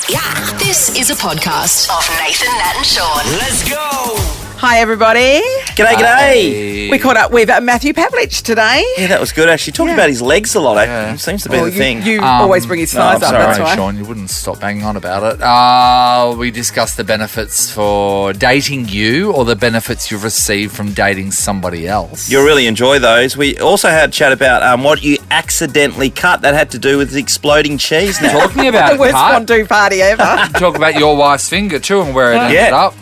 Yeah. This is a podcast of Nathan, Nat and Shaun. Let's go! Hi, everybody. G'day. We caught up with Matthew Pavlich today. Yeah, that was good, actually. Talked about his legs a lot, It seems to be the thing. You always bring his thighs up, that's right. Shaun, you wouldn't stop banging on about it. We discussed the benefits for dating you or the benefits you've received from dating somebody else. You'll really enjoy those. We also had a chat about what you accidentally cut. That had to do with the exploding cheese now. Talking about The worst fondue party ever. Talk about your wife's finger too and where it ended up.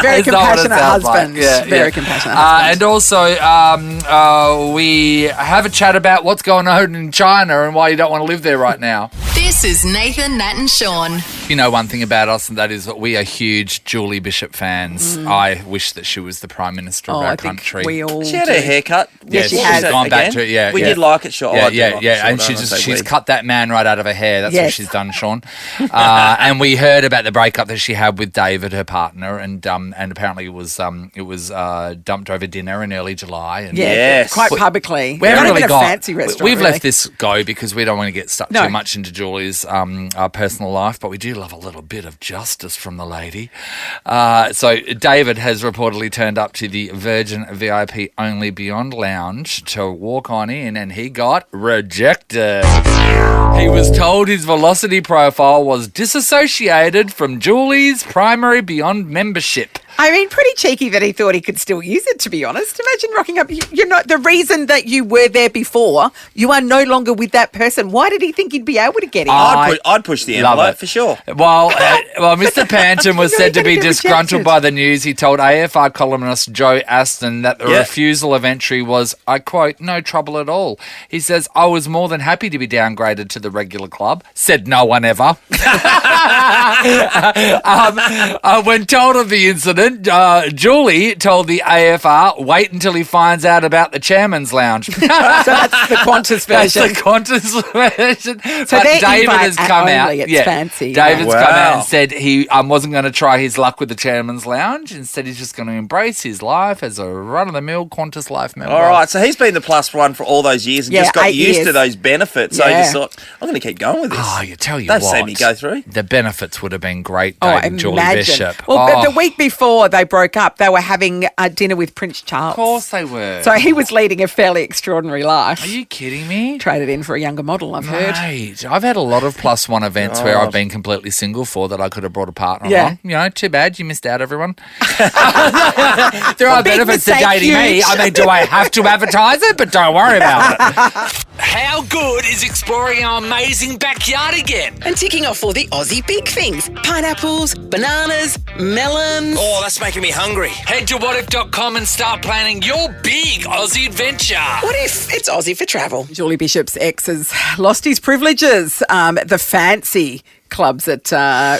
Very It's not what it compassionate sounds husband. like. Yeah, Very yeah. compassionate husband. And also, we have a chat about what's going on in China and why you don't want to live there right now. This is Nathan, Nat and Shaun. You know one thing about us, and that is that we are huge Julie Bishop fans. I wish that she was the Prime Minister of our I think country. we all She had do. a haircut. Yes, she What has. was that Gone back again? to it, yeah, We yeah. did like it, Shaun. And she's cut that man right out of her hair. That's what Yes. she's done, Shaun. And we heard about the breakup that she had with David, her partner, and apparently it was dumped over dinner in early July. And Yeah, Yes. quite publicly. we haven't Not really even got. a fancy restaurant. We've really. left this go because we don't want to get stuck No. too much into Julie's personal life, but we do love a little bit of justice from the lady. So David has reportedly turned up to the Virgin VIP Only Beyond Lounge to walk on in, and he got rejected. He was told his velocity profile was disassociated from Julie's primary Beyond membership. I mean, pretty cheeky that he thought he could still use it, to be honest. Imagine rocking up. You're not the reason that you were there before. You are no longer with that person. Why did he think he'd be able to get in? I'd push the Love envelope it. for sure. Well, Mr. Panton was You're said to gonna be get disgruntled rejected. by the news. He told AFR columnist Joe Aston that the Yeah. refusal of entry was, I quote, no trouble at all. He says, I was more than happy to be downgraded to the regular club. Said no one ever. When told of the incident, Julie told the AFR, wait until he finds out about the chairman's lounge. So that's the Qantas That's version. the Qantas version. So But their David invite has come out. only, it's fancy. David's Wow. come out and said he wasn't going to try his luck with the chairman's lounge. Instead, he's just going to embrace his life as a run-of-the-mill Qantas life member. All right, so he's been the plus one for all those years and Yeah, just got 8 used to years. those benefits. So he Yeah. just thought, I'm going to keep going with this. Oh, you tell you Don't what. see me go through. The benefits would have been great, Oh, dating Julie imagine. Bishop. Well, Oh, the week before they broke up, they were having dinner with Prince Charles. of course they were. So he was leading a fairly extraordinary life. Are you kidding me? Traded in for a younger model, I've heard. Mate, I've had a lot of plus one events where I've been completely single for that I could have brought a partner Yeah. along. You know, too bad. You missed out, everyone. There are Big benefits to mistake, dating me. huge. I mean, do I have to advertise it? But don't worry about it. How good is exploring our amazing backyard again? And ticking off all the Aussie big things. Pineapples, bananas, melons. Oh, that's making me hungry. Head to whatif.com and start planning your big Aussie adventure. What if it's Aussie for travel? Julie Bishop's ex has lost his privileges. The fancy clubs at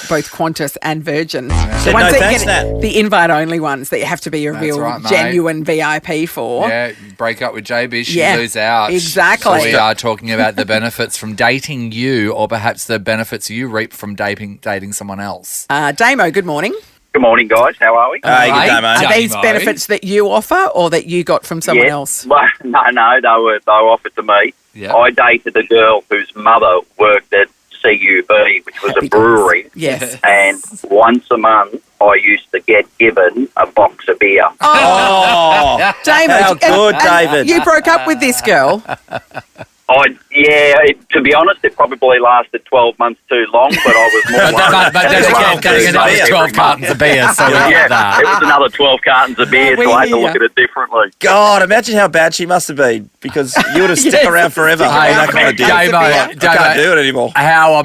both Qantas and Virgin. The Said ones no that thanks, you get, Nat. the invite-only ones that you have to be a That's real right, mate. genuine VIP for. Yeah, break up with JB, you Yeah, lose out. exactly. So we are talking about the benefits from dating you, or perhaps the benefits you reap from dating someone else. Damo, good morning. Good morning, guys. How are we? Hey, good Right. day, mate. Are these Damo. benefits that you offer or that you got from someone Yeah. else? Well, no, they were offered to me. Yeah. I dated a girl whose mother worked at CUB, which was Happy a brewery, days. Yes. and once a month I used to get given a box of beer. Oh, Damo, how good, and David. you broke up with this girl. To be honest, it probably lasted 12 months too long, but I was more worried. But then again, getting another 12 cartons of beer, so we Yeah, get that. it was another 12 cartons of beer, so I had to look at it differently. God, imagine how bad she must have been because you would have stuck Yes. around forever. Hey, that kind of deal. Damo, I can't do it anymore. How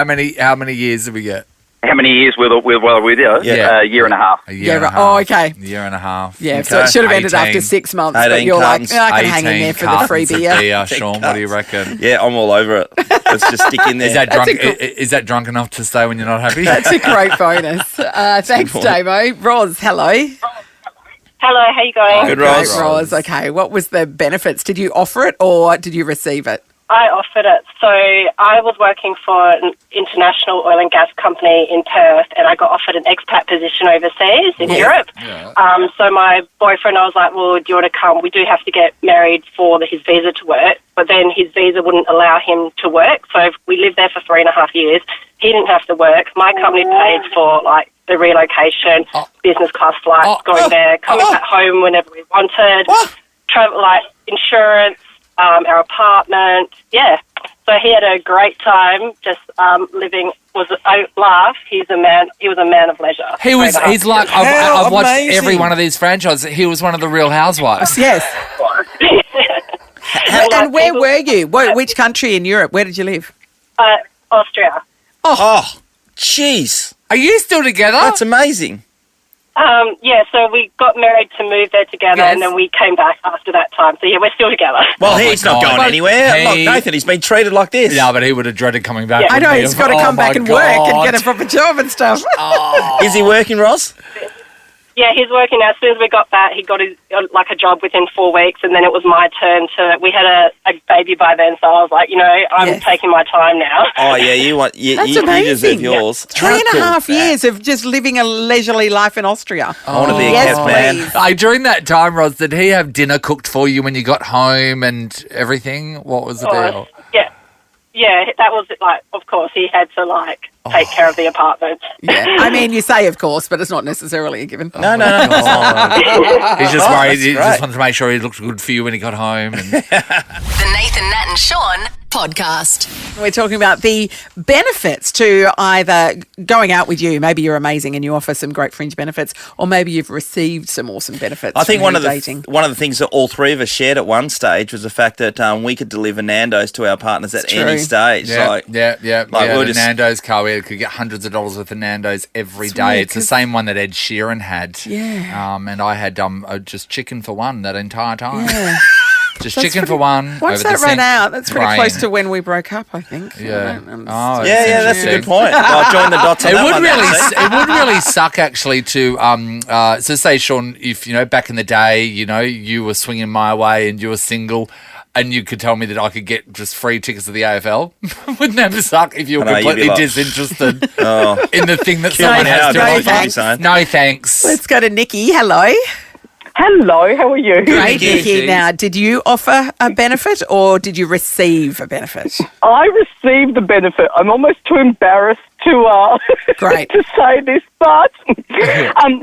many years did we get? How many years with you? Yeah. A year and a half. A year Yeah, and a right. half. Oh, okay. A year and a half. Yeah, so Okay. it should have ended 18, after 6 months, but 18 you're cartons, like, I can hang in there for the free cartons of beer. Shaun, what do you reckon? Yeah, I'm all over it. Let's just stick in there. Is that That's drunk? a good- Is that drunk enough to stay when you're not happy? That's a great bonus. Thanks, point. Damo. Roz, hello. Hello, how you going? Good, Great, Roz. Roz. Okay, what was the benefits? Did you offer it or did you receive it? I offered it. So I was working for an international oil and gas company in Perth, and I got offered an expat position overseas in Europe. Yeah. So my boyfriend, I was like, well, do you want to come? We do have to get married for his visa to work, but then his visa wouldn't allow him to work. So we lived there for 3.5 years. he didn't have to work. My company paid for, like, the relocation, business class flights, going there, coming back home whenever we wanted, travel, like, insurance, our apartment. Yeah. So he had a great time just living. I laugh. He was a man of leisure. He's like, I've watched amazing. every one of these franchises. He was one of the Real Housewives. Yes. And where were you? Which country in Europe? Where did you live? Austria. Oh, jeez. Are you still together? That's amazing. Yeah, so we got married to move there together, and then we came back after that time. So, yeah, we're still together. Well, he's not going anywhere. Look, Nathan, he's been treated like this. No, but he would have dreaded coming back. Yeah. I know, he's got to come back and work and get a proper job and stuff. Is he working, Roz? Yeah, he's working now. As soon as we got back, he got a job within 4 weeks, and then it was my turn to. We had a baby by then, so I was like, I'm taking my time now. Oh yeah, you deserve yours. 3.5 years of just living a leisurely life in Austria. I want to be a guest man. During that time, Roz, did he have dinner cooked for you when you got home and everything? What was the deal? Yeah, that was it. Like, of course, he had to take care of the apartment. Yeah, I mean, you say of course, but it's not necessarily a given. No. He's just worried. He just wanted to make sure he looked good for you when he got home. And The Nathan, Nat and Shaun podcast. We're talking about the benefits to either going out with you. Maybe you're amazing and you offer some great fringe benefits, or maybe you've received some awesome benefits. I think from dating. one of the things that all three of us shared at one stage was the fact that we could deliver Nando's to our partners at any stage. Yeah, the Nando's car, we could get hundreds of dollars worth of Nando's every day. It's the same one that Ed Sheeran had. Yeah. And I had just chicken for one that entire time. Yeah. Just chicken for one. Once that ran out, that's pretty close to when we broke up, I think. Yeah. That's a good point. I'll join the dots on that one. It would really suck actually to so say, Shaun, if back in the day, you were swinging my way and you were single, and you could tell me that I could get just free tickets to the AFL. Wouldn't that suck if you were completely disinterested in the thing that someone has to offer? No thanks. Let's go to Nikki. Hello. Hello, how are you? Great, Nikki. Now, did you offer a benefit or did you receive a benefit? I received the benefit. I'm almost too embarrassed to to say this, but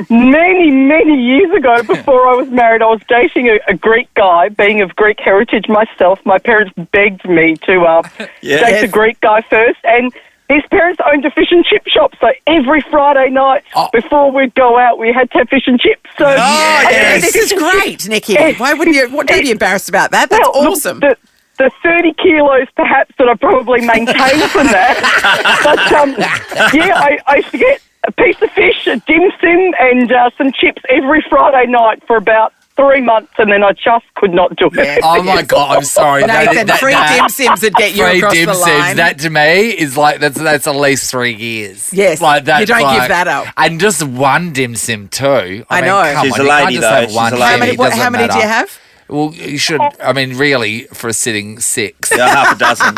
many, many years ago, before I was married, I was dating a Greek guy. Being of Greek heritage myself, my parents begged me to date the Greek guy first, and his parents owned a fish and chip shop, so every Friday night before we'd go out, we had to have fish and chips. So this is great, Nikki. Why wouldn't you? What are you embarrassed about that? That's awesome. Look, the 30 kilos, perhaps, that I probably maintained from that. But I used to get a piece of fish, a dim sum, and some chips every Friday night for about 3 months, and then I just could not do it. Oh my God, I'm sorry. Nathan, free dim sims would get you across the line. That to me is like that's at least 3 years. Yes, like that. You don't give that up. And just one dim sim too. I know. Come She's on, a lady though. She's a lady. How many do you have? Well, you should. I mean, really, for a sitting 6. Yeah, half a dozen.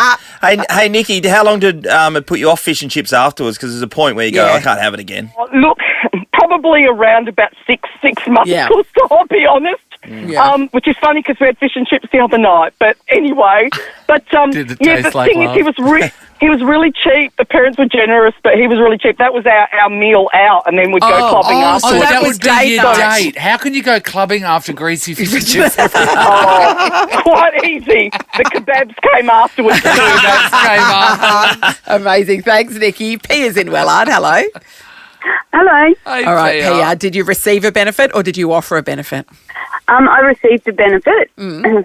Hey, Nikki, how long did it put you off fish and chips afterwards? Because there's a point where you go, I can't have it again. Look, probably around about six months or so, I'll be honest. Which is funny because we had fish and chips the other night. But anyway, the thing is, he was really cheap. The parents were generous, but he was really cheap. That was our meal out, and then we'd go clubbing afterwards. So that was date. How can you go clubbing after greasy fish and chips? Quite easy. The kebabs came afterwards. Amazing. Thanks, Nikki. P is in Wellard. Hello. Hello. Hey, all right, Pia, did you receive a benefit or did you offer a benefit? I received a benefit. So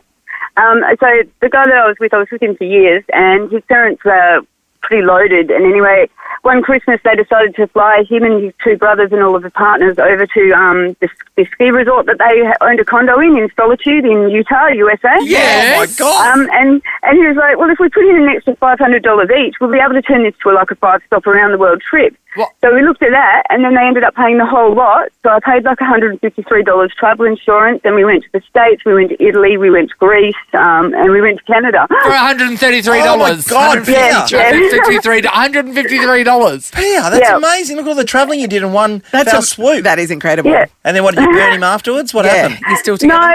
the guy that I was with him for years, and his parents were pretty loaded. And anyway, one Christmas they decided to fly him and his 2 brothers and all of the partners over to this ski resort that they owned a condo in Solitude in Utah, USA. Yes. Oh my God. And he was like, well, if we put in an extra $500 each, we'll be able to turn this to like a 5-stop around the world trip. What? So we looked at that, and then they ended up paying the whole lot. So I paid like $153 travel insurance, and we went to the States, we went to Italy, we went to Greece, and we went to Canada. For $133. Oh my God, Pia. $153. Pia, that's amazing. Look at all the travelling you did in one fell swoop. That is incredible. Yeah. And then what, did you burn him afterwards? What happened? You're still together? No,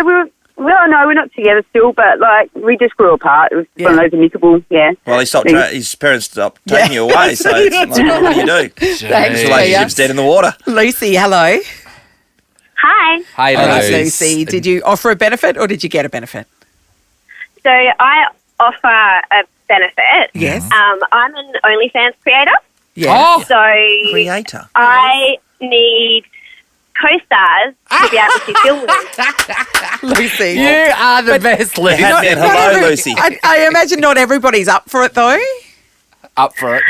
Well, no, we're not together still, but, like, we just grew apart. It was one of those amicable, Well, his parents stopped taking you away, so it's like, what do you do? Thanks, The relationship's dead in the water. Lucy, hello. Hi. Hi, Hello, Luce. Lucy. Did you offer a benefit or did you get a benefit? So I offer a benefit. Yes. I'm an OnlyFans creator. Yeah. So Creator. I need co-stars to be able to film with. Lucy. You are the best, Lucy. Hello, Lucy. I imagine not everybody's up for it, though. Up for it.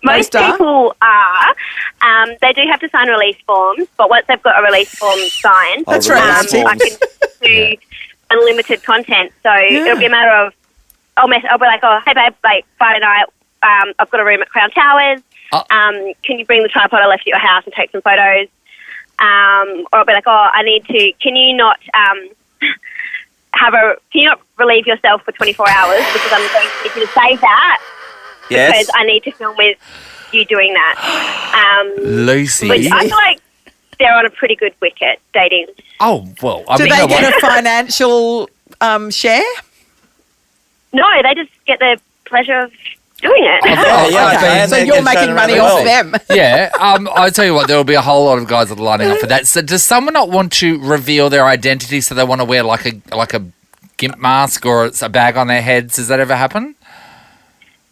Most are? people are. They do have to sign release forms, but once they've got a release form signed, That's I romantic. can do unlimited content. So it'll be a matter of I'll be like, oh, hey babe, like Friday night, I've got a room at Crown Towers. Can you bring the tripod I left at your house and take some photos? Or I'll be like, oh, can you not relieve yourself for 24 hours because I'm going to need you to save that because I need to film with you doing that. Lucy. Which I feel like they're on a pretty good wicket dating. Oh, well, Do they get a financial share? No, they just get the pleasure of doing it. Okay. So you're making money off them. Yeah, I tell you what, there will be a whole lot of guys that are lining up for that. So, does someone not want to reveal their identity, so they want to wear like a gimp mask or a bag on their heads? Does that ever happen?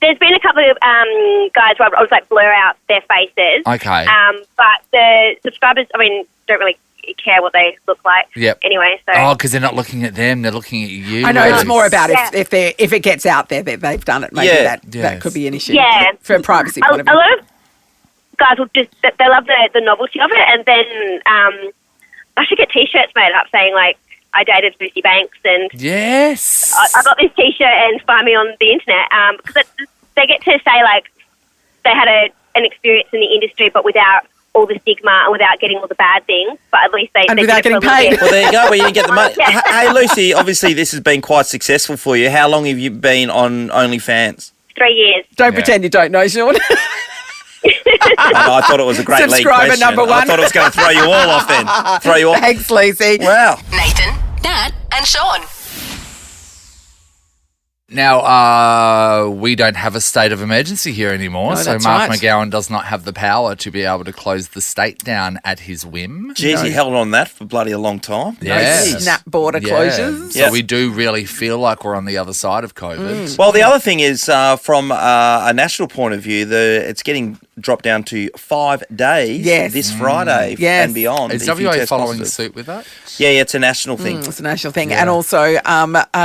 There's been a couple of guys where I was like blur out their faces. Okay. But the subscribers, don't really care what they look like. Yep. Anyway, so. Oh, because they're not looking at them; they're looking at you. I know it's more about if it gets out there that they've done it. Maybe that could be an issue. Yeah. From a privacy point of view. A lot of guys will they love the novelty of it, and then I should get T-shirts made up saying like I dated Lucy Banks, and yes, I got this T-shirt and find me on the internet because they get to say like they had an experience in the industry, but without all the stigma and without getting all the bad things, but at least they without getting paid. Well, there you go. Well, you can get the money. Hey, Lucy, obviously this has been quite successful for you. How long have you been on OnlyFans? 3 years. Don't pretend you don't know, Shaun. I thought it was a great lead Subscriber question. number one. I thought it was going to throw you all off then. Throw you off. Thanks, Lucy. Wow. Nathan, Nat, and Shaun. Now, we don't have a state of emergency here anymore, No, so that's Mark right. McGowan does not have the power to be able to close the state down at his whim. Jeez, he held on that for bloody a long time. Yes. Snap border closures. So we do really feel like we're on the other side of COVID. Well, the other thing is, from a national point of view, it's getting dropped down to 5 days this Friday and beyond. Is if you WA test following positive. suit with that? Yeah, it's a national thing. It's a national thing. And also,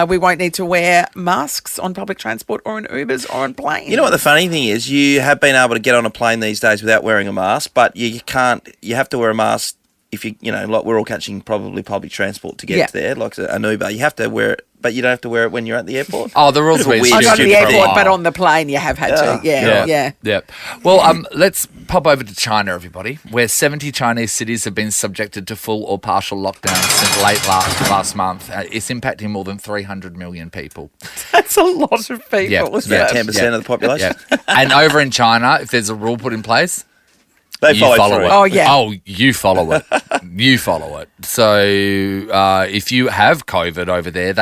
we won't need to wear masks on public transport or in Ubers or on planes. You know what the funny thing is? You have been able to get on a plane these days without wearing a mask, but you can't. You have to wear a mask if like we're all catching probably public transport to get there, like an Uber. You have to wear it, but you don't have to wear it when you're at the airport. Oh, the rules were not at the airport, but on the plane you have had to. Yeah. Well, let's pop over to China, everybody, where 70 Chinese cities have been subjected to full or partial lockdown since late last month. It's impacting more than 300 million people. That's a lot of people. It's about 10% of the population. And over in China, if there's a rule put in place, They you follow through it. Oh, yeah. Oh, you follow it. You follow it. So if you have COVID over there,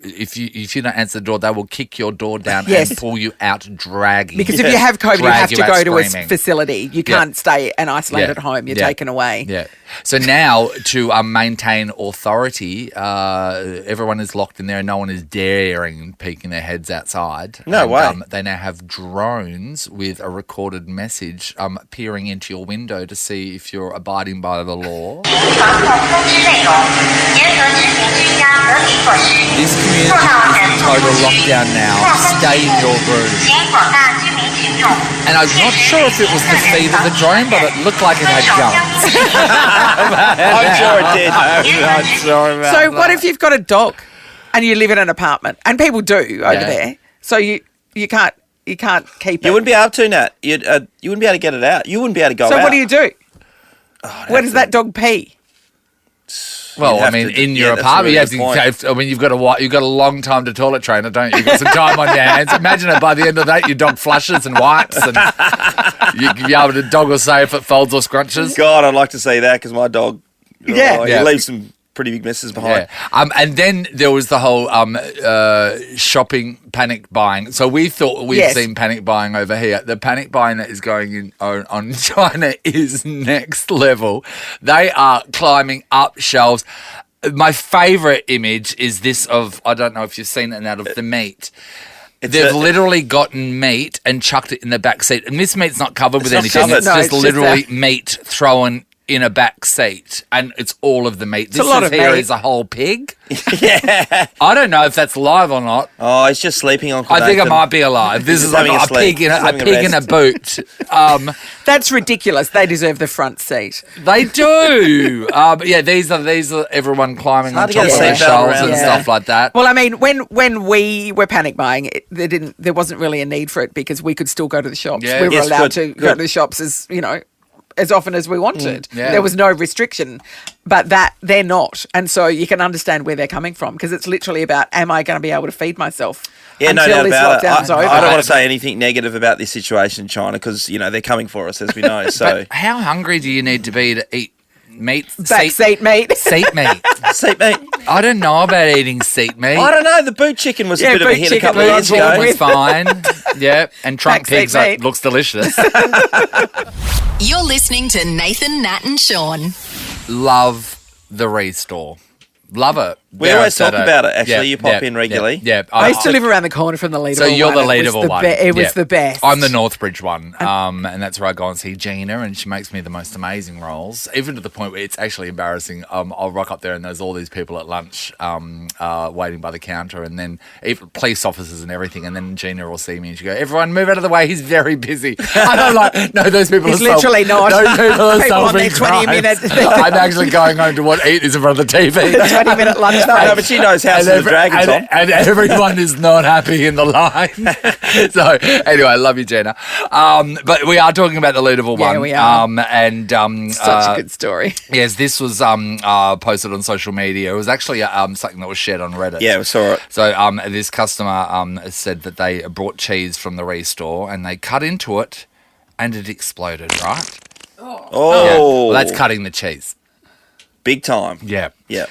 if you don't answer the door, they will kick your door down and pull you out dragging. Because if you have COVID, you have to Drag go you to out a screaming. facility. You can't stay and isolate at home. You're taken away. Yeah. So now to maintain authority, everyone is locked in there and no one is daring peeking their heads outside. No way. They now have drones with a recorded message peering into your window to see if you're abiding by the law. This community is in total lockdown now. Stay in your room. And I'm not sure if it was the feed of the drone, but it looked like it had guns. I'm sure it did. I'm not sure about So what if you've got a dog and you live in an apartment, and people do over there, so you can't keep it. You wouldn't be able to, Nat. You wouldn't be able to get it out. You wouldn't be able to go out. So what do you do? Where does that dog pee? Well, You'd I have mean, to- in yeah, your that's a apartment, really good you've got a long time to toilet trainer, don't you? You've got some time on your hands. Imagine it by the end of that, your dog flushes and wipes, and the dog will say if it folds or scrunches. God, I'd like to see that because my dog, he leaves some pretty big misses behind. Yeah. And then there was the whole shopping panic buying. So we thought we'd seen panic buying over here. The panic buying that is going on China is next level. They are climbing up shelves. My favourite image is this of, I don't know if you've seen it, out of the meat. They've literally gotten meat and chucked it in the back seat. And this meat's not covered with anything. It's just literally meat thrown in a back seat, and it's all of the meat. This is a whole pig. Yeah. I don't know if that's live or not. Oh, he's just sleeping on. I think it might be alive. This is like a pig in a boot. That's ridiculous. They deserve the front seat. They do. But yeah, these are everyone climbing on top of their shelves and stuff like that. Well, I mean, when we were panic buying, there wasn't really a need for it because we could still go to the shops. Yeah. We were allowed to go to the shops as often as we wanted. There was no restriction, but that they're not. And so you can understand where they're coming from because it's literally about, am I going to be able to feed myself until no doubt this about lockdown's over? I don't want to say anything negative about this situation in China because, they're coming for us, as we know. So, but how hungry do you need to be to eat meat? Seat meat. Seat meat. Seat meat. I don't know about eating seat meat. I don't know. The boot chicken was a bit of a hit a couple of years ago. Was fine. Yeah, and trunk pigs looks delicious. You're listening to Nathan, Nat and Shaun. Love the Restore. Love it. We always talk about it, actually. You pop in regularly. Yeah. I used to live around the corner from the Leaderville So you're one. the Leaderville one. It was the best. I'm the Northbridge one. And that's where I go and see Gina, and she makes me the most amazing rolls, even to the point where it's actually embarrassing. I'll rock up there and there's all these people at lunch waiting by the counter, and then even police officers and everything, and then Gina will see me and she go, everyone move out of the way, he's very busy. And I'm like, no, those people he's are literally not. Those people are People on their solving 20 crimes. minutes. I'm actually going home to eat this in front of the TV. 20-minute lunch. No, but she knows House of the Dragons on. And everyone is not happy in the line. So, anyway, I love you, Jenna. But we are talking about the Leaderville one. Yeah, we are. Such a good story. Yes, this was posted on social media. It was actually something that was shared on Reddit. Yeah, we saw it. So this customer said that they brought cheese from the Restore and they cut into it and it exploded, right? Oh. Yeah. Well, that's cutting the cheese. Big time. Yeah. Yeah.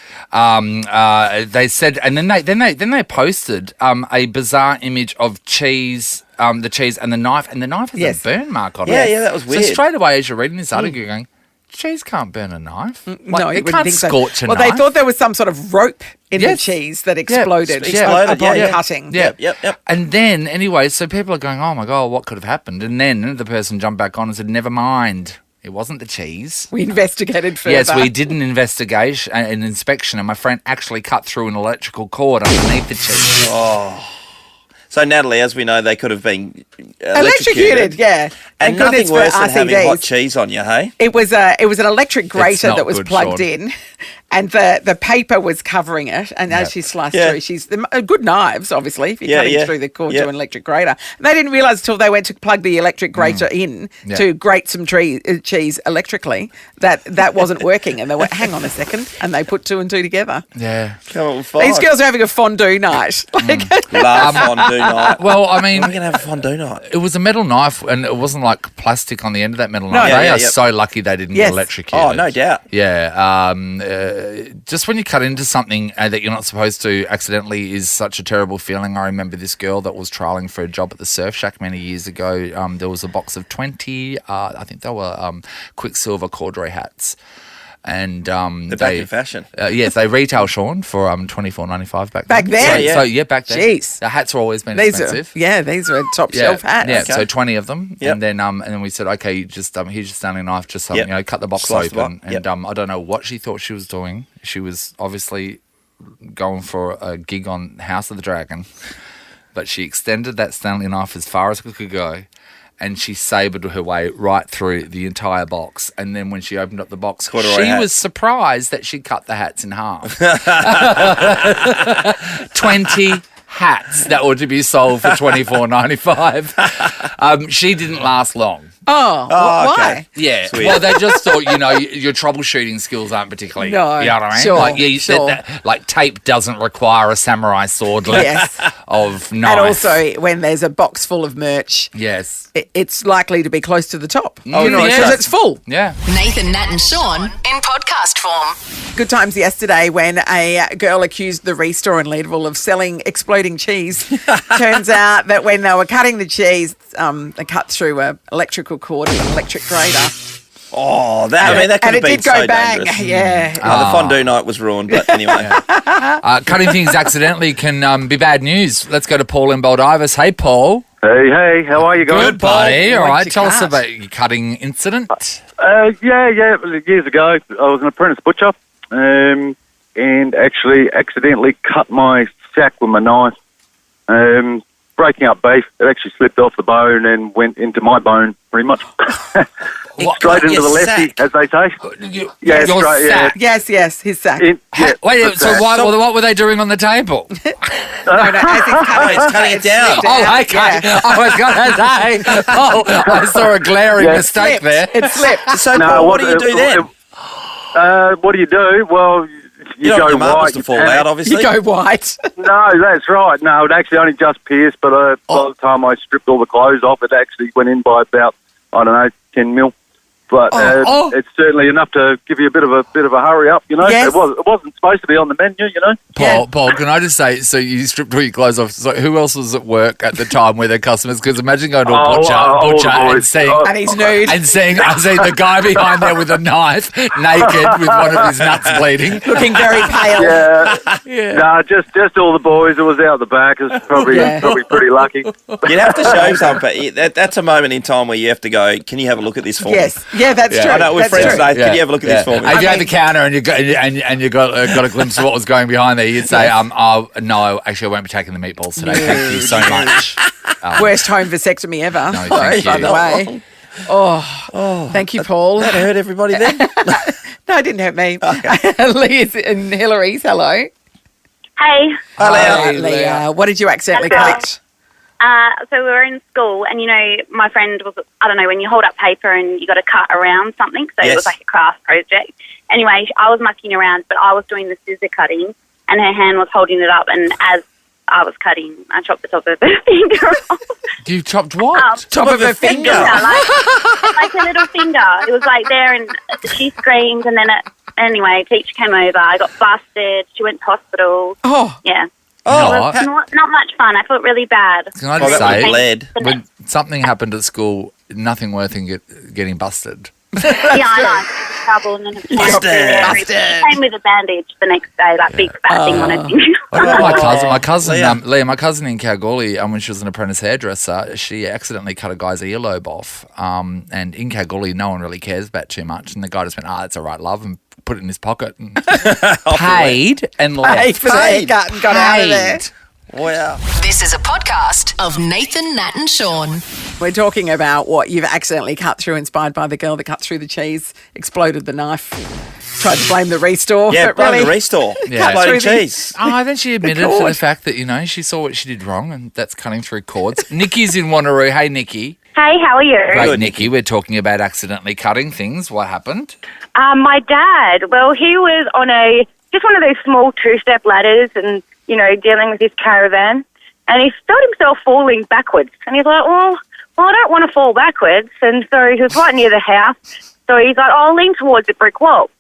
They said, and then they posted a bizarre image of cheese, the cheese and the knife has a burn mark on it. Yeah, that was weird. So straight away, as you're reading this article, you're going, cheese can't burn a knife. No, it can't scorch a knife. Well, they thought there was some sort of rope in the cheese that exploded upon cutting. Yep. And then, anyway, so people are going, oh my God, what could have happened? And then the person jumped back on and said, never mind. It wasn't the cheese. We investigated further. Yes, we did an investigation, an inspection, and my friend actually cut through an electrical cord underneath the cheese. Oh. So, Natalie, as we know, they could have been electrocuted. Yeah. And nothing worse than having hot cheese on you, hey? It was an electric grater that was plugged in, and the paper was covering it. And as she sliced through, she's good knives, obviously, if you're cutting through the cord to an electric grater. And they didn't realise until they went to plug the electric grater in to grate some cheese electrically that wasn't working. And they went, hang on a second, and they put two and two together. Yeah. Come on, fine. These girls are having a fondue night. Love fondue night. Well, I mean, we're going to have a fondue night. It was a metal knife, and it wasn't like plastic on the end of that metal knife. They are so lucky they didn't get electrocuted. Oh, no doubt. Yeah. Just when you cut into something that you're not supposed to accidentally is such a terrible feeling. I remember this girl that was trialling for a job at the Surf Shack many years ago. There was a box of 20, I think they were Quicksilver corduroy hats. And they're back in fashion. Yes, they retail, Shaun, for $24.95 back then. So back then. Jeez. The hats have always been expensive. These are top shelf hats. Yeah, so 20 of them. Yep. And then we said, okay, just here's your Stanley knife, just cut the box open. And I don't know what she thought she was doing. She was obviously going for a gig on House of the Dragon, but she extended that Stanley knife as far as it could go. And she sabred her way right through the entire box. And then when she opened up the box, she was surprised that she cut the hats in half. 20 hats that were to be sold for $24.95. She didn't last long. Oh, why? Yeah. Well, they just thought, your troubleshooting skills aren't particularly, you know what I mean? Sure, like, sure. Like tape doesn't require a samurai sword length of knife. And also, when there's a box full of merch, it's likely to be close to the top. Because it's full. Yeah. Nathan, Nat and Shaun in podcast form. Good times yesterday when a girl accused the Restore in Leadville of selling exploding cheese. Turns out that when they were cutting the cheese, they cut through an electrical cord of an electric grater. Oh, that could have been did go so bang. dangerous. Yeah. The fondue night was ruined, but anyway. Cutting things accidentally can be bad news. Let's go to Paul in Baldivis. Hey, Paul. Hey, how are you guys? Good, buddy. All right, tell us about your cutting incident. Yeah. Years ago, I was an apprentice butcher and actually accidentally cut my sack with my knife. Breaking up beef, it actually slipped off the bone and went into my bone, pretty much. Straight into the lefty, as they say. Your sack? Yes, his sack. What were they doing on the table? No, as he's cutting it down. Oh, okay. Yeah. I was going to say, I saw a glaring mistake there. It slipped. So, Paul, what do you do then? What do you do? Well, you don't go want your marbles white. to fall out, obviously. You go white. No, that's right. No, it actually only just pierced, but by the time I stripped all the clothes off, it actually went in by about, 10 mil. But it's certainly enough to give you a bit of a hurry up, Yes. It wasn't supposed to be on the menu, Paul, can I just say, so you stripped all your clothes off, so who else was at work at the time with their customers? Because imagine going to a butcher and seeing... and he's nude. And seeing the guy behind there with a knife, naked, with one of his nuts bleeding. Looking very pale. Yeah. No, just all the boys that was out the back is probably pretty lucky. You'd have to show something. That's a moment in time where you have to go, can you have a look at this for me? Yes. Yeah, that's true. I know, we're friends today. Yeah. Can you have a look at this for me? If you had the counter and you got a glimpse of what was going behind there, you'd say, no, actually, I won't be taking the meatballs today. Thank you so much. Worst home vasectomy ever. No, thank by you. the way. Oh, thank you, Paul. That hurt everybody then? No, it didn't hurt me. Okay. Leah's and Hillary's, hello. Hey. Hi, Leah. What did you accidentally cut? So we were in school, and my friend was, I don't know, when you hold up paper and you got to cut around something, so it was like a craft project. Anyway, I was mucking around, but I was doing the scissor cutting, and her hand was holding it up, and as I was cutting, I chopped the top of her finger off. You chopped what? Top of her finger? Like a little finger. It was like there, and she screamed, and then anyway, teacher came over. I got busted. She went to hospital. Oh. Yeah. Oh, it was not much fun. I felt really bad. Can I just say, when something happened at school, nothing worth in getting busted. Yeah, I know. Trouble and then it came with a bandage the next day, like big fat thing on her finger. What about my cousin, Leah, my cousin in Kalgoorlie, when she was an apprentice hairdresser, she accidentally cut a guy's earlobe off. And in Kalgoorlie, no one really cares about too much. And the guy just went, that's all right, love, and put it in his pocket and paid and left. Paid for the haircut and got out of there. Wow. This is a podcast of Nathan, Nat and Shaun. We're talking about what you've accidentally cut through, inspired by the girl that cut through the cheese, exploded the knife, tried to blame the Restore. Yeah, but blame really the Restore. Exploding cheese. Then she admitted to the fact that, she saw what she did wrong, and that's cutting through cords. Nikki's in Wanneroo. Hey, Nikki. Hey, how are you? Great, Nikki. We're talking about accidentally cutting things. What happened? My dad, well, he was on just one of those small two-step ladders and, dealing with his caravan, and he felt himself falling backwards. And he's like, well, I don't want to fall backwards. And so he was right near the house. So he's like, I'll lean towards the brick wall.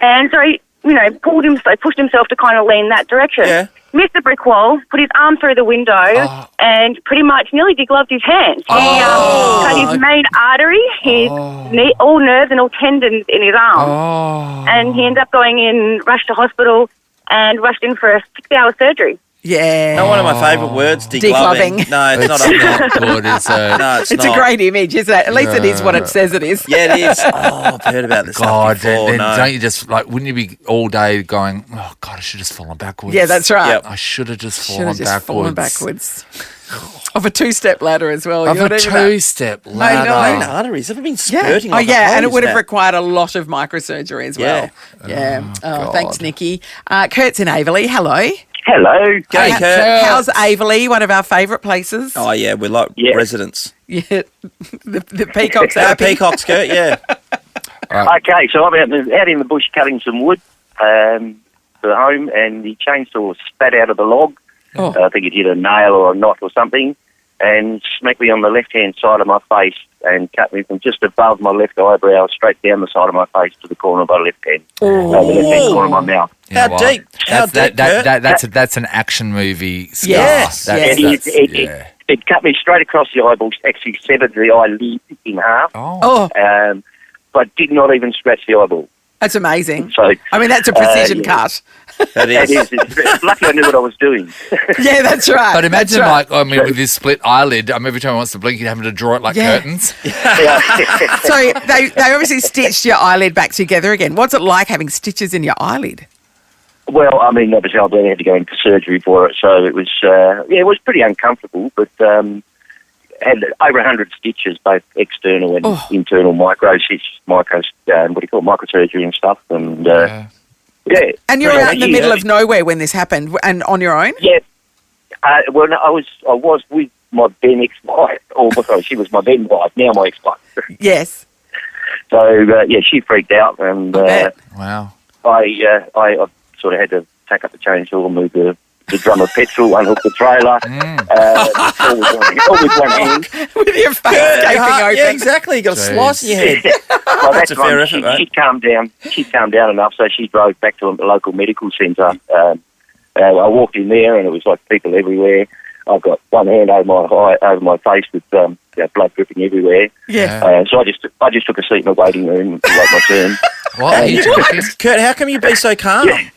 And so he, pushed himself to kind of lean that direction. Yeah. Missed the brick wall, put his arm through the window, and pretty much nearly degloved his hand. He cut his main artery, his all nerves and all tendons in his arm. And he ended up going in, rushed to hospital, and rushed in for a 6-hour surgery. Yeah. Not one of my favourite words, degloving. No, it's not. Not good. It's a great image, isn't it? At least it is what it says it is. Yeah, it is. I've heard about this stuff before. Then don't you just, wouldn't you be all day going, oh, God, I should have just fallen backwards. Yeah, that's right. Yep. I should have just fallen backwards. Of a two-step ladder as well. Of a two-step ladder. Main arteries have been spurting like and it would have required a lot of microsurgery as well. Yeah. Oh, thanks, Nikki. Kurt's in Averley. Hello. Hello. G'day, Kurt. How's Averley, one of our favourite places? Oh, yeah, we're like residents. Yeah, the peacock's happy. Peacocks, Kurt, yeah. Okay, so I'm out in the bush cutting some wood for home, and the chainsaw spat out of the log. I think it hit a nail or a knot or something, and smacked me on the left-hand side of my face and cut me from just above my left eyebrow straight down the side of my face to the corner of my left hand, the left-hand corner of my mouth. How deep? That's an action movie scar. Yes. It cut me straight across the eyeball, actually severed the eyelid in half, but did not even scratch the eyeball. That's amazing. So, I mean, that's a precision cut. That is. It's lucky I knew what I was doing. Yeah, that's right. But imagine, with this split eyelid, every time he wants to blink, you're having to draw it like curtains. So they obviously stitched your eyelid back together again. What's it like having stitches in your eyelid? Well, I mean, obviously I had to go into surgery for it, so it was, it was pretty uncomfortable, but had over 100 stitches, both external and internal microsurgery and stuff, and And you're out in the middle of nowhere when this happened, and on your own? Yeah. Well, no, I was with my then ex-wife, she was my then wife, now my ex-wife. Yes. So she freaked out, and wow. I sort of had to take up the chainsaw, move the drum of petrol, unhook the trailer, all with one hand. With your face gaping open. Yeah, exactly. You got a slice in your head. Well, that's a fair effort, mate. She'd calmed down. She'd calmed down enough, so she drove back to the local medical centre. I walked in there, and it was like people everywhere. I've got one hand over my face with blood dripping everywhere. Yeah. So I just took a seat in the waiting room and wait my turn. Kurt, how come you be so calm? Yeah.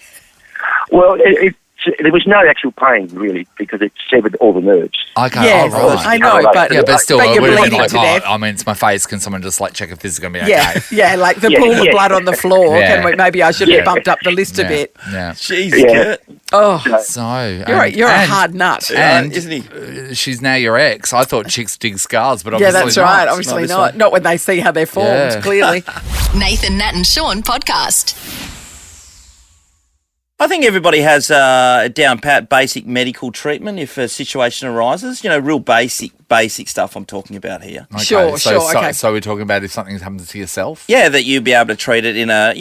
Well, there was no actual pain, really, because it severed all the nerves. Okay, yes, I know, but still, but you're bleeding to death. I mean, it's my face. Can someone just check if this is going to be okay? Yeah, like the pool of blood on the floor. Maybe I should have bumped up the list a bit. Yeah. Jeez, Kurt. Oh, you're a hard nut, and isn't he? She's now your ex. I thought chicks dig scars, but obviously that's right. Obviously not. Not when they see how they're formed. Clearly. Nathan, Nat, and Shaun podcast. I think everybody has down pat basic medical treatment if a situation arises. Real basic stuff I'm talking about here. Okay. Sure. Okay. So we're talking about if something happens to yourself? Yeah, that you'd be able to treat it in a,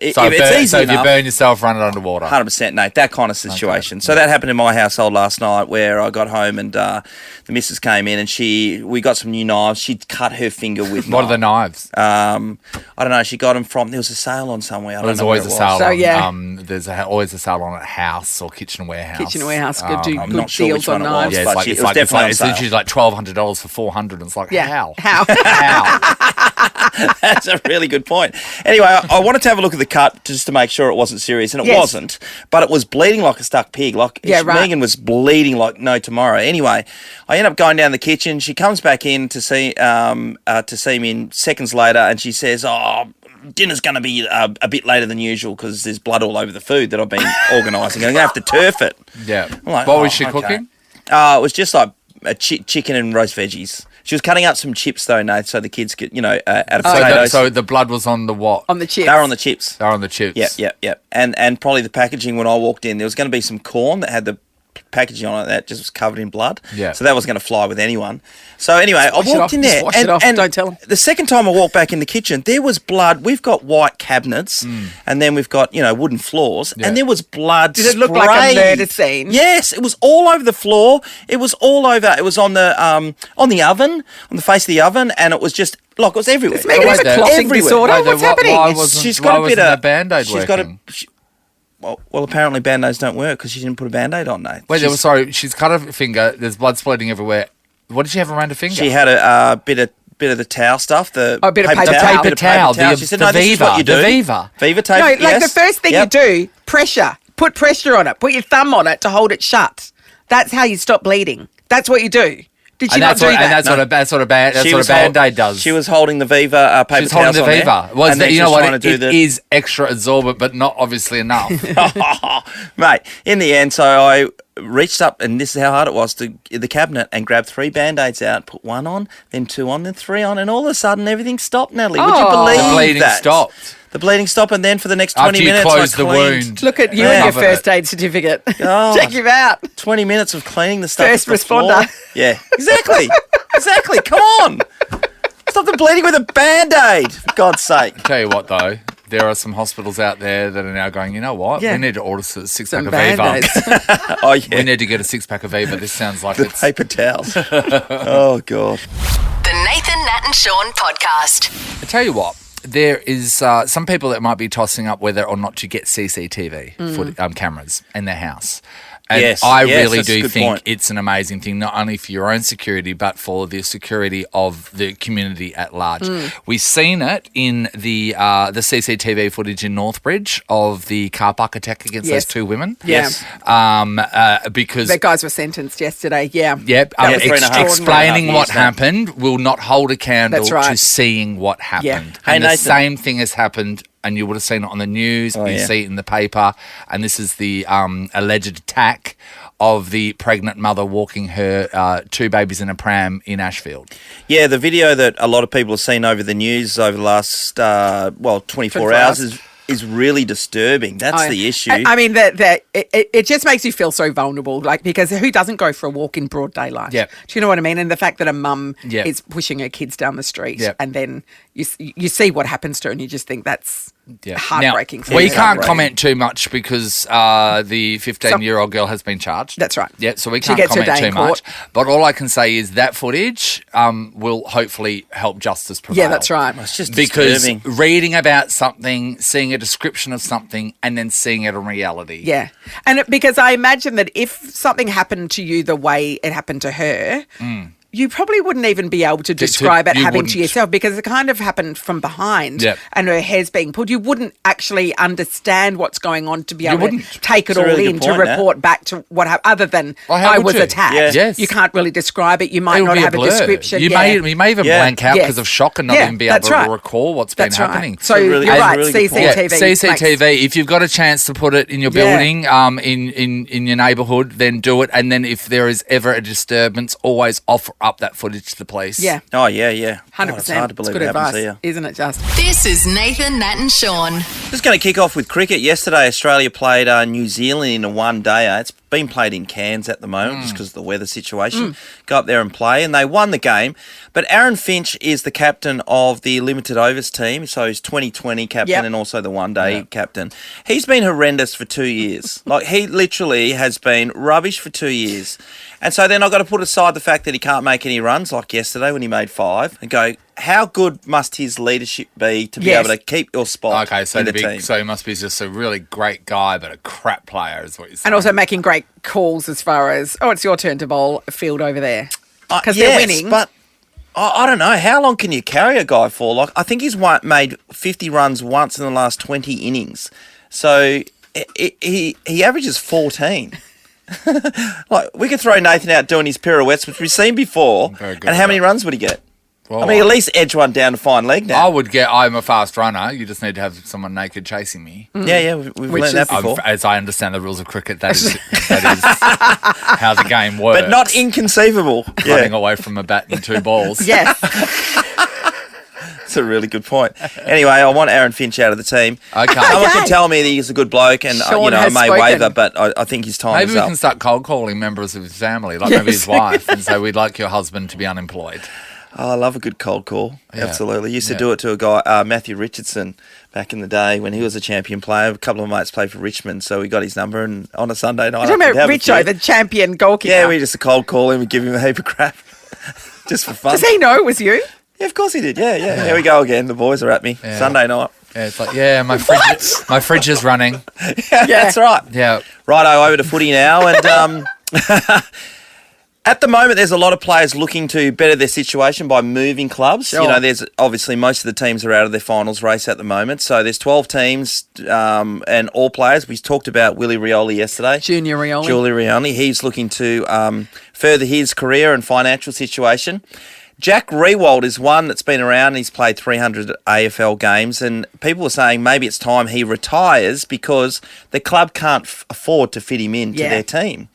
it's easy so if you burn yourself, run it underwater. 100%, Nate, that kind of situation. Okay. So that happened in my household last night where I got home and the missus came in and we got some new knives. She'd cut her finger with What are the knives? I don't know. She got them from, there was a sale on somewhere. There's always a sale so, on, there's always a sale on at House or Kitchen Warehouse. Kitchen Warehouse do I'm good not sure deals which one on it knives. was, Yeah, but it was definitely on it's sale. usually like $1,200 for 400, and it's like, how? How? That's a really good point. Anyway, I wanted to have a look at the cut just to make sure it wasn't serious, and it wasn't, but it was bleeding like a stuck pig. Megan was bleeding like no tomorrow. Anyway, I end up going down the kitchen. She comes back in to see me in seconds later, and she says, dinner's going to be a bit later than usual because there's blood all over the food that I've been organising. I'm going to have to turf it. Yeah. Like, what was she cooking? It was just like chicken and roast veggies. She was cutting up some chips though, Nate, so the kids could, out of potatoes. So the blood was on the what? On the chips. They were on the chips. They're on the chips. Yep. And probably the packaging when I walked in, there was going to be some corn that had the packaging on it that just was covered in blood. Yeah. So that wasn't going to fly with anyone. So anyway, I walked in there. Wash it off. Don't tell them. The second time I walked back in the kitchen, there was blood. We've got white cabinets and then we've got, wooden floors and there was blood. Did it look like a murder scene? Yes, it was all over the floor. It was all over. It was on the oven, on the face of the oven, and it was just like it was everywhere. Does Megan have a clotting disorder? What's happening? She's got a bit of Band-Aid working? Well, apparently Band-Aids don't work because she didn't put a Band-Aid on, Nate. Wait, she's cut her finger. There's blood splitting everywhere. What did she have around her finger? She had a bit of the towel stuff. Bit of paper towel. She said, no, this is what you do. Viva tape. No, the first thing you do, pressure. Put pressure on it. Put your thumb on it to hold it shut. That's how you stop bleeding. That's what you do. Did she not do that? And that's what a Band-Aid does. She was holding the Viva paper She's holding towels the Viva. on there. You know what? It is extra absorbent, but not obviously enough. Mate, in the end, so I reached up, and this is how hard it was, to the cabinet and grabbed 3 Band-Aids out, put 1 on, then 2 on, then 3 on, and all of a sudden everything stopped, Natalie. Would you believe the bleeding that? stopped. The bleeding stop, and then for the next 20 minutes, close the wound. Look at you and your first aid certificate. Oh, check you out. 20 minutes of cleaning the stuff. First responder. Yeah, exactly. Exactly. Come on. Stop the bleeding with a Band-Aid, for God's sake. I'll tell you what, though. There are some hospitals out there that are now going, you know what? We need to order a six-pack of Viva. Oh, yeah. We need to get a six-pack of Viva. This sounds like it's... paper towels. Oh, God. The Nathan, Nat and Shaun podcast. I tell you what. There is some people that might be tossing up whether or not to get CCTV cameras in their house. And I really do think it's an amazing thing, not only for your own security, but for the security of the community at large. We've seen it in the CCTV footage in Northbridge of the car park attack against those two women. Yes. Because the guys were sentenced yesterday. Yeah. Yep. Explaining what happened will not hold a candle to seeing what happened. Yeah. And the same thing has happened. And you would have seen it on the news, see it in the paper, and this is the alleged attack of the pregnant mother walking her two babies in a pram in Ashfield. Yeah, the video that a lot of people have seen over the news over the last, 24 hours is really disturbing. That's the issue. I mean, it just makes you feel so vulnerable, like, because who doesn't go for a walk in broad daylight? Yep. Do you know what I mean? And the fact that a mum is pushing her kids down the street and then you see what happens to her and you just think that's heartbreaking. Now, we can't comment too much because the 15-year-old girl has been charged. That's right. Yeah, so we can't comment too much. But all I can say is that footage will hopefully help justice prevail. Yeah, that's right. It's just disturbing. Because reading about something, seeing a description of something, and then seeing it in reality. Yeah. And because I imagine that if something happened to you the way it happened to her, you probably wouldn't even be able to describe it happening to yourself because it kind of happened from behind and her hair's being pulled. You wouldn't actually understand what's going on to be able to take it all in to report back to what happened, other than I was attacked. Yeah. Yes. You can't really describe it. You might not have a description. You may even blank out because of shock and not even be able to recall what's been happening. So you're right, CCTV. CCTV, if you've got a chance to put it in your building, in your neighbourhood, then do it. And then if there is ever a disturbance, always offer up that footage to the police. Yeah. Oh, yeah. 100%. It's hard to believe it's good it happens advice, here. isn't it just? This is Nathan, Nat and Shaun. Just going to kick off with cricket. Yesterday, Australia played New Zealand in a one-dayer. It's been played in Cairns at the moment just because of the weather situation. Go up there and play, and they won the game. But Aaron Finch is the captain of the limited overs team, so he's 2020 captain and also the one-day captain. He's been horrendous for 2 years. Like, he literally has been rubbish for 2 years. And so then I've got to put aside the fact that he can't make any runs, like yesterday when he made 5, and go, how good must his leadership be to be able to keep your spot in the team? So he must be just a really great guy, but a crap player is what you're saying. And also making great calls as far as, it's your turn to bowl a field over there. Because they're winning. But I don't know. How long can you carry a guy for? Like, I think he's made 50 runs once in the last 20 innings. So he averages 14. Like, we could throw Nathan out doing his pirouettes, which we've seen before. And how many runs would he get? Well, I mean, at least edge one down to fine leg now. I'm a fast runner. You just need to have someone naked chasing me. Yeah, we've learned that before. As I understand the rules of cricket, that is how the game works. But not inconceivable. Running away from a bat and 2 balls. Yes. That's a really good point. Anyway, I want Aaron Finch out of the team. Okay. Someone can tell me that he's a good bloke and, I may waver, but I think his time is up. Maybe we can start cold calling members of his family, like maybe his wife, and say, we'd like your husband to be unemployed. Oh, I love a good cold call. Yeah. Absolutely. Used to do it to a guy, Matthew Richardson, back in the day when he was a champion player. A couple of mates played for Richmond, so we got his number, and on a Sunday night... You're talking about Richo, the champion goalkeeper? Yeah, we just a cold call him and give him a heap of crap. Just for fun. Does he know it was you? Yeah, of course he did. Yeah. Here we go again. The boys are at me. Yeah. Sunday night. Yeah, it's like, my fridge is running. Yeah, that's right. Yeah. Righto, over to footy now. And at the moment, there's a lot of players looking to better their situation by moving clubs. Sure. There's obviously most of the teams are out of their finals race at the moment. So there's 12 teams and all players. We talked about Willie Rioli yesterday. Julie Rioli. He's looking to further his career and financial situation. Jack Riewoldt is one that's been around. He's played 300 AFL games, and people are saying maybe it's time he retires because the club can't afford to fit him into their team.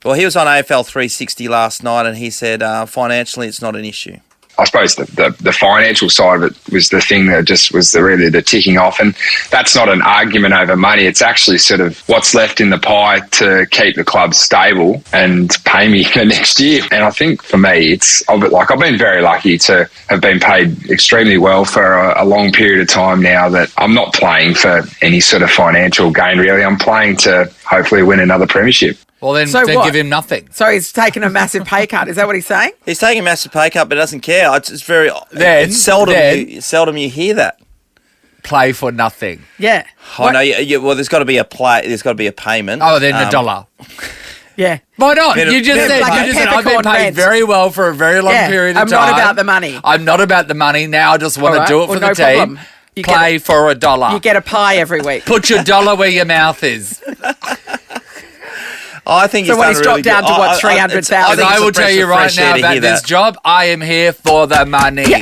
Well, he was on AFL 360 last night, and he said financially it's not an issue. I suppose the financial side of it was the thing that just was really the ticking off. And that's not an argument over money. It's actually sort of what's left in the pie to keep the club stable and pay me the next year. And I think for me, I've been very lucky to have been paid extremely well for a long period of time now, that I'm not playing for any sort of financial gain, really. I'm playing to hopefully win another premiership. Well, then give him nothing. So he's taken a massive pay cut. Is that what he's saying? He's taking a massive pay cut, but doesn't care. It's seldom you hear that. Play for nothing. Yeah. Oh, no, well, there's got to be a payment. Oh, then $1. Yeah. Why not? You just said I've been paid very well for a very long period of time. I'm not about the money. I'm not about the money. Now I just want to do it for the team. Play for $1. You get a pie every week. Put your dollar where your mouth is. I think so. When he's dropped down to what, 300,000? I will tell you right now about this job. I am here for the money. Yeah.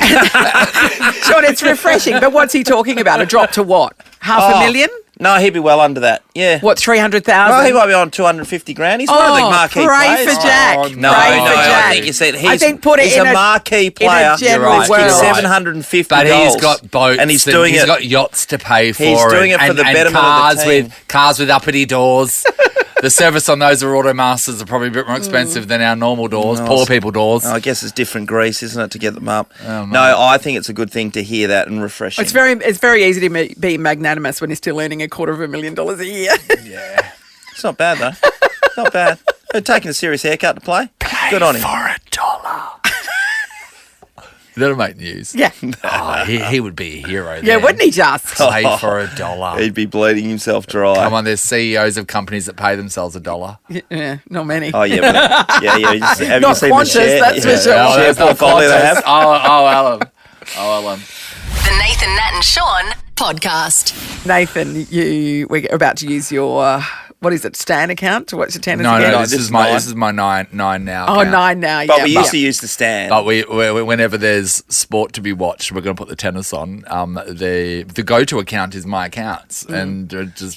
Shaun, it's refreshing. But what's he talking about? A drop to what? $500,000? No, he'd be well under that. Yeah. What, 300,000? No, he might be on 250 grand. He's one of the marquee players. Pray for Jack. I think you said he's a marquee player. In a general world. 750 but goals. He's got boats and he's doing he's got yachts to pay for. He's doing it for the betterment of the team. Cars with uppity doors. The service on those Automasters are probably a bit more expensive than our normal doors, poor people doors. I guess it's different grease, isn't it, to get them up? No, I think it's a good thing to hear that and refreshing. It's very easy to be magnanimous when you're still earning $250,000 a year. Yeah. It's not bad, though. Not bad. They're taking a serious haircut to play. Good on him. For $1. That'll make news. Yeah. He would be a hero there. Yeah, wouldn't he just? Play for $1. He'd be bleeding himself dry. Come on, there's CEOs of companies that pay themselves $1. Yeah, not many. Oh, yeah. But, have not you seen Qantas, the share? that's for sure. Share portfolio they have? Alan. The Nathan, Nat and Shaun podcast. Nathan, we're about to use your... what is it, Stan account to watch the tennis again? No, this is my nine now. Oh, account. 9 now, yeah. But we used to use the Stan. But we whenever there's sport to be watched, we're going to put the tennis on. The go-to account is my accounts, and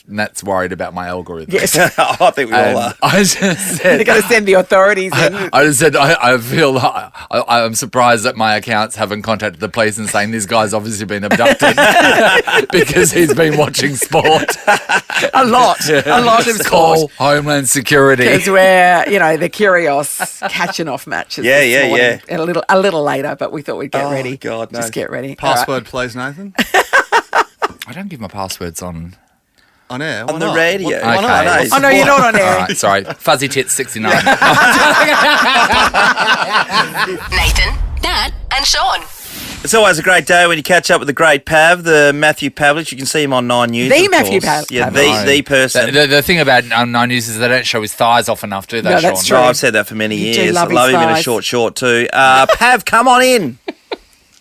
Nat's worried about my algorithm. Yes, I think we all are. I just said... They're going to send the authorities in. I just said, I feel I'm surprised that my accounts haven't contacted the police and saying this guy's obviously been abducted because he's been watching sport. A lot of call Homeland Security because we're the curious catching off matches. Yeah. And a little later, but we thought we'd get ready. God, no. Just get ready. Password, please, Nathan. I don't give my passwords on air. On the radio. Why not? Oh no, you're not on air. All right, sorry. Fuzzy Tits 69. Nathan, Nat and Shaun. It's always a great day when you catch up with the great Pav, the Matthew Pavlich. You can see him on 9 News. The Matthew Pavlich. Yeah, the person. The thing about 9 News is they don't show his thighs off enough, do they, No, Shaun? that's true. Oh, I've said that for many years. love I love his him in a thighs. short too. Pav, come on in.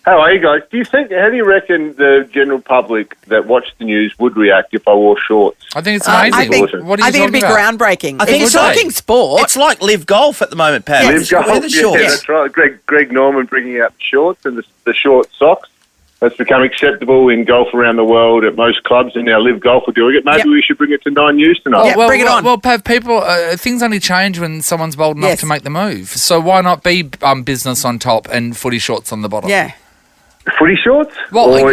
How are you guys? How do you reckon the general public that watched the news would react if I wore shorts? I think it's amazing. I think it'd be groundbreaking. I think it's talking sport. It's like live golf at the moment, Pav. Live golf, Wear the shorts. yeah, that's right. Greg Norman bringing out the shorts and the short socks. That's become acceptable in golf around the world at most clubs, and now Live Golf are doing it. Maybe we should bring it to 9 News tonight. Bring it on. Well, Pav, people, things only change when someone's bold enough to make the move. So why not be business on top and footy shorts on the bottom? Yeah. Footy shorts? Well, you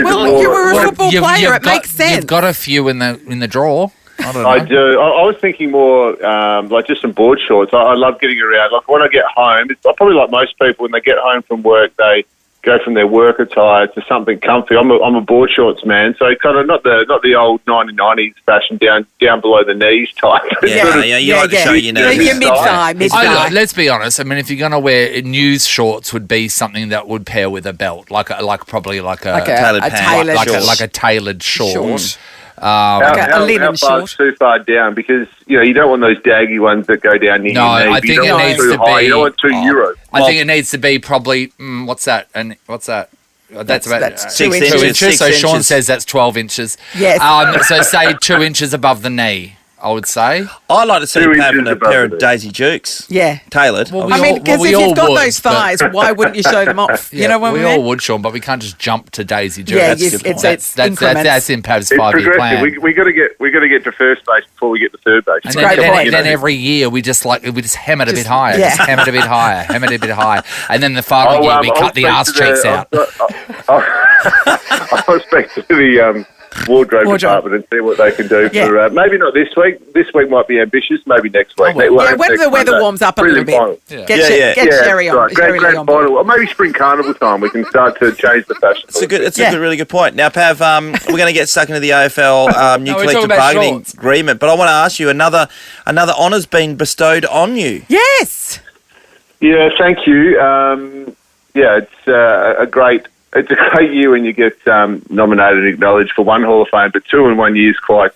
were a football player. It makes sense. You've got a few in the drawer. I don't know. I do. I was thinking more like just some board shorts. I love getting around. Like when I get home, it's probably like most people, when they get home from work, they go from their work attire to something comfy. I'm a board shorts man, so kind of not the old 1990s fashion down below the knees type. You like to show your nerves. Your mid-thigh. Let's be honest. I mean, if you're going to wear news shorts, would be something that would pair with a belt, like a tailored short. How far is too far down? Because you don't want those daggy ones that go down near your knee. I think it needs to be. You don't want 2 euros. I think it needs to be probably what's that? And what's that? That's about 6 inches. So Shaun says that's 12 inches. Yes. So say 2 inches above the knee. I would say. I'd like to see him having a pair of Daisy Dukes. Yeah. Tailored. Well, because if you've got those thighs, why wouldn't you show them off? You know what I mean? We all would, Sean, but we can't just jump to Daisy Dukes. Yeah, that's in Pav's It's 5-year plan. progressive. We got to get to first base before we get to third base. And then every year we just hem it a bit higher. Yeah. Just hem it a bit higher. Hem it a bit higher. And then the following year we cut the arse cheeks out. I'll speak to the wardrobe department and see what they can do for maybe not this week. This week might be ambitious. Maybe next week. when the weather warms up a little bit. Get Sherry on. Grand final, or maybe spring carnival time. We can start to change the fashion. It's a really good point. Now, Pav, we're going to get stuck into the AFL new collective bargaining agreement, but I want to ask you another honour's been bestowed on you. Yes. Yeah, thank you. It's a great year when you get nominated and acknowledged for one Hall of Fame, but 2 in 1 year is quite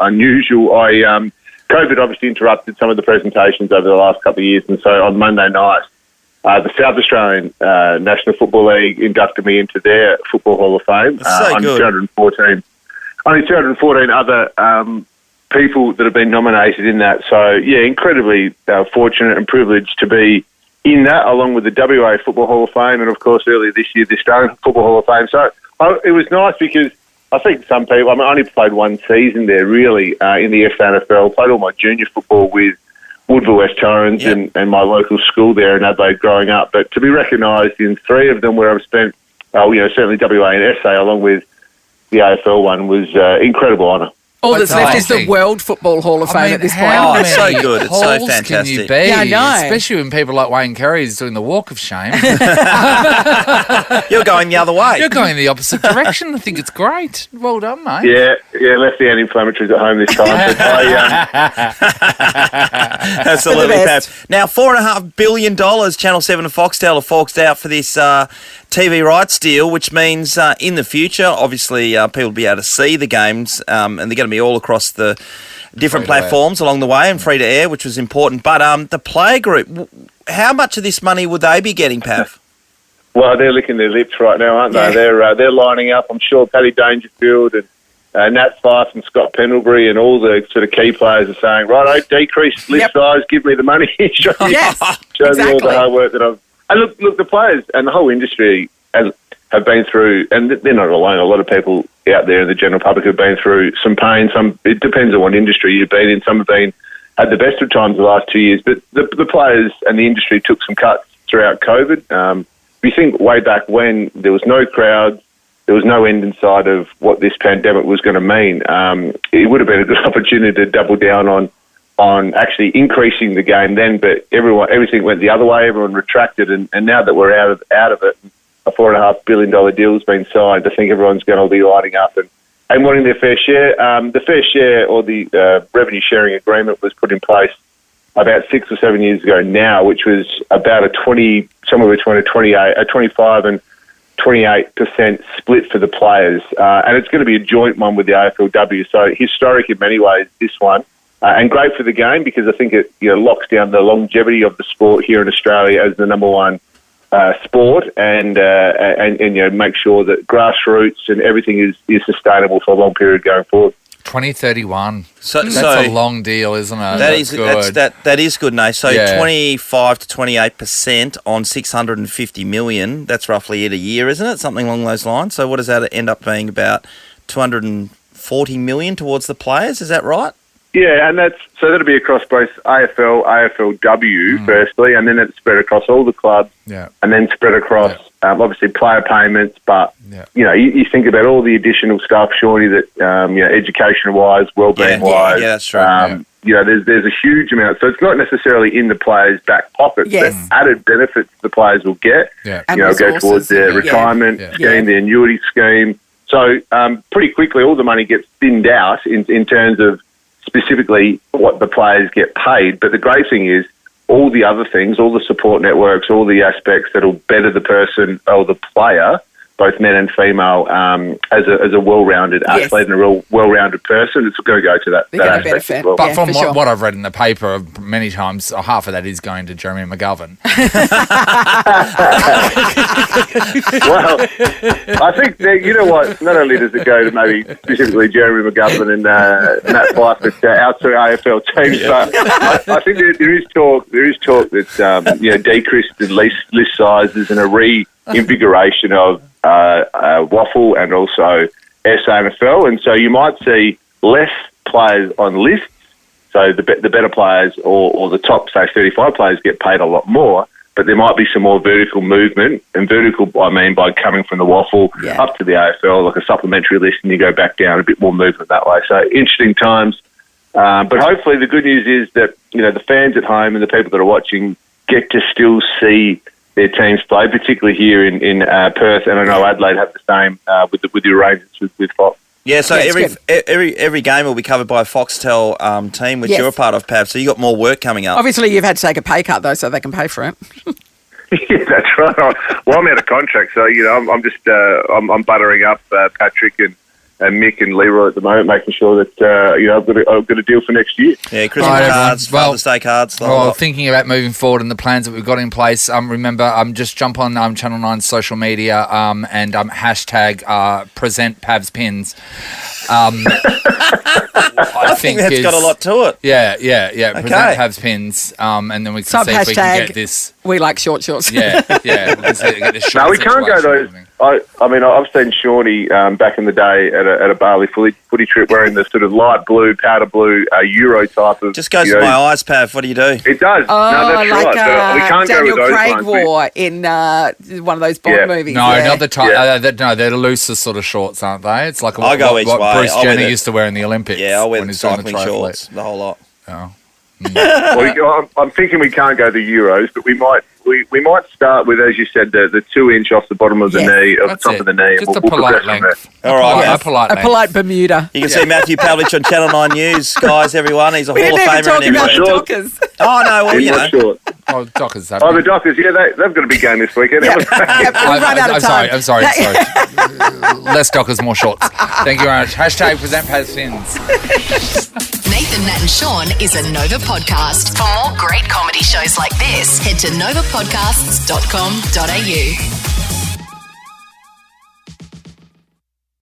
unusual. COVID obviously interrupted some of the presentations over the last couple of years, and so on Monday night, the South Australian National Football League inducted me into their Football Hall of Fame. Only 214 other people that have been nominated in that. So, incredibly fortunate and privileged to be in that, along with the WA Football Hall of Fame, and of course earlier this year the Australian Football Hall of Fame. So it was nice because I think some people, I only played one season there really in the SANFL, played all my junior football with Woodville West Torrens and my local school there in Adelaide growing up. But to be recognised in 3 of them where I've spent, certainly WA and SA along with the AFL one was incredible honour. All that's left is the World Football Hall of Fame at this point. Oh, it's so good. It's so fantastic. Can you be? Yeah, I know. Especially when people like Wayne Carey is doing the walk of shame. You're going the other way. You're going the opposite direction. I think it's great. Well done, mate. Yeah, left the anti-inflammatories at home this time. Absolutely, Pav. Now, $4.5 billion Channel 7 and Foxtel have forked out for this TV rights deal, which means in the future, obviously, people will be able to see the games, and they're going to be all across the different platforms along the way and free to air, which was important. But the player group, how much of this money would they be getting, Pav? Well, they're licking their lips right now, aren't they? They're lining up. I'm sure Paddy Dangerfield and Nat Fyfe and Scott Pendlebury and all the sort of key players are saying, right, decrease lip size, give me the money, show me all the hard work that I've... And look, the players and the whole industry have been through, and they're not alone. A lot of people out there in the general public have been through some pain. It depends on what industry you've been in. Some have been at the best of times the last 2 years, but the players and the industry took some cuts throughout COVID. If you think way back when, there was no crowds, there was no end in sight of what this pandemic was going to mean. It would have been a good opportunity to double down on actually increasing the game then, but everything went the other way. Everyone retracted, and now that we're out of it, a $4.5 billion deal has been signed. I think everyone's going to be lining up and wanting their fair share. The fair share or the revenue sharing agreement was put in place about 6 or 7 years ago now, which was about somewhere between a 25 and 28% split for the players, and it's going to be a joint one with the AFLW. So historic in many ways, this one. And great for the game because I think it locks down the longevity of the sport here in Australia as the number one sport, and make sure that grassroots and everything is sustainable for a long period going forward. 2031. That's a long deal, isn't it? That is good. That is good, Nate. So 25 to 28% on 650 million. That's roughly it a year, isn't it? Something along those lines. So what does that end up being? About 240 million towards the players. Is that right? Yeah, and that'll be across both AFL, AFLW firstly, and then it's spread across all the clubs, and then spread across obviously player payments. But you think about all the additional stuff, Shawnee, that education-wise, well-being-wise. Yeah, that's right. There's a huge amount. So it's not necessarily in the players' back pocket, but added benefits the players will get. Go towards their retirement scheme, their annuity scheme. So pretty quickly, all the money gets thinned out in terms of specifically what the players get paid. But the great thing is all the other things, all the support networks, all the aspects that'll better the person or the player both men and female, as a well-rounded athlete and a real well-rounded person. It's going to go to that aspect as well. But from what I've read in the paper many times, half of that is going to Jeremy McGovern. Well, I think that, you know what? Not only does it go to maybe specifically Jeremy McGovern and Matt Fyfe at our two AFL teams, but I think there is talk that decreased list sizes and a reinvigoration of waffle and also SANFL, and so you might see less players on lists. So the better players or the top, say, 35 players get paid a lot more, but there might be some more vertical movement. And vertical, I mean, by coming from the waffle up to the AFL, like a supplementary list, and you go back down, a bit more movement that way. So interesting times. But hopefully the good news is that, the fans at home and the people that are watching get to still see their teams play, particularly here in Perth, and I know Adelaide have the same with the arrangements with Fox. Yeah, so every game will be covered by a Foxtel team, which you're a part of, Pav. So you got more work coming up. Obviously, you've had to take a pay cut though, so they can pay for it. Yeah, that's right. Well, I'm out of contract, so I'm just I'm buttering up Patrick and Mick and Leroy at the moment, making sure that I've got a deal for next year. Yeah, Christmas cards, Father's Day cards. Well, thinking about moving forward and the plans that we've got in place, remember, just jump on Channel 9's social media and hashtag present Pavs pins. I think that's got a lot to it. Yeah. Okay. Present Pavs pins, and then we can see if we can get this. We like short shorts. Yeah. We can get this no, we can't go those. I mean, I've seen Shawnee back in the day at a Bali footy trip wearing the sort of light blue, powder blue Euro type of. Just goes to my eyes, Pav. What do you do? It does. Oh, no, that's like right. We can't Daniel go with those Craig ones. wore in one of those Bond movies. No, not the type. They're the loosest sort of shorts, aren't they? It's like what Bruce Jenner used to wear in the Olympics. Yeah, I'll wear the cycling shorts, the whole lot. Oh. Well, I'm thinking we can't go the Euros, but we might start with, as you said, the 2-inch off the bottom of the knee, off the top of the knee. Just a polite length. All right, a polite Bermuda. You can see Matthew Pavlich on Channel 9 News, guys. Everyone, he's a Hall of Famer and everything. Dockers. Oh no, well Dockers. The Dockers. Yeah, they've got a big game this weekend. I'm sorry. Less Dockers, more shorts. Thank you very much. Hashtag present Pavs pins. Nathan, Nat and Shaun is a Nova podcast. For more great comedy shows like this, head to novapodcasts.com.au.